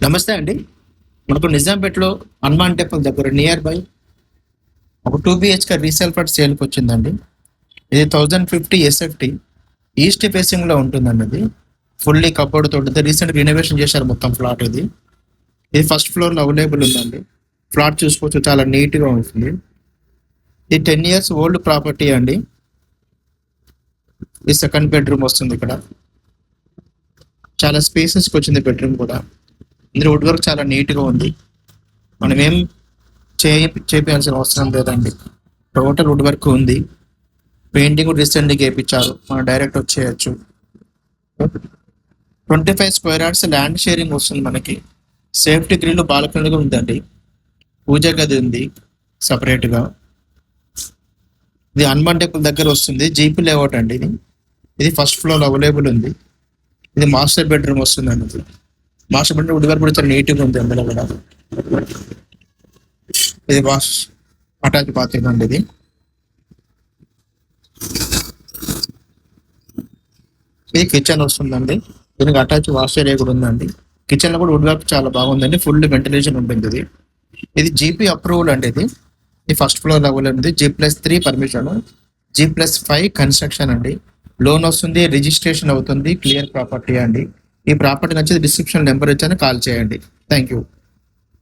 నమస్తే అండి. మనకు నిజాంపేటలో హనుమాన్ టెంపుల్ దగ్గర నియర్ బై ఒక 2 బిహెచ్కే రీసేల్ ఫ్లాట్ సేల్కి వచ్చిందండి. ఇది 1050 ఎస్ఎఫ్టీ ఈస్ట్ ఫేసింగ్ లో ఉంటుందండి. ఇది ఫుల్లీ కబోర్డ్ తోటి రీసెంట్ రినోవేషన్ చేశారు మొత్తం ఫ్లాట్. ఇది ఫస్ట్ ఫ్లోర్ లో అవైలబుల్ ఉందండి. ఫ్లాట్ చూసుకోవచ్చు, చాలా నీట్ గా ఉంటుంది. ఇది 10 years ఓల్డ్ ప్రాపర్టీ అండి. ఇది సెకండ్ బెడ్రూమ్ వస్తుంది. ఇక్కడ చాలా స్పేసెస్ వచ్చింది బెడ్రూమ్ కూడా. ఇందులో వుడ్ వర్క్ చాలా నీట్ గా ఉంది. మనం ఏం చేయాల్సిన అవసరం లేదండి. టోటల్ వుడ్ వర్క్ ఉంది. పెయింటింగ్ రీసెంట్గా వేయించారు. మనం డైరెక్ట్ వచ్చేయచ్చు. 25 square yards ల్యాండ్ షేరింగ్ వస్తుంది మనకి. సేఫ్టీ గ్రిల్ బాల్కనీగా ఉందండి. పూజ గది ఉంది సపరేట్ గా. ఇది హనుమాన్ టెంపుల్ దగ్గర వస్తుంది. జీపీ లేఅవుట్ అండి. ఇది ఫస్ట్ ఫ్లోర్ అవైలబుల్ ఉంది. ఇది మాస్టర్ బెడ్రూమ్ వస్తుంది అండి. మాస్టర్ బెడ్రూమ్ వుడ్ వర్క్ కూడా చాలా నీట్గా ఉంది. అందులో కూడా ఇది వాష్ అటాచ్ బాత్రూమ్ అండి. ఇది కిచెన్ వస్తుందండి. దీనికి అటాచ్ వాష్ ఏరియా కూడా ఉందండి. కిచెన్ లో కూడా వుడ్ వర్క్ చాలా బాగుందండి. ఫుల్ వెంటిలేషన్ ఉంటుంది. ఇది జీపీ అప్రూవల్ అండి. ఇది ఫస్ట్ ఫ్లోర్ లెవెల్ ఉంది. G+3 పర్మిషన్, G+5 కన్స్ట్రక్షన్ అండి. లోన్ వస్తుంది, రిజిస్ట్రేషన్ అవుతుంది. క్లియర్ ప్రాపర్టీ అండి. ఈ ప్రాపర్టీ నచ్చి డిస్క్రిప్షన్ నెంబర్ ఇచ్చాను, కాల్ చేయండి. Thank you.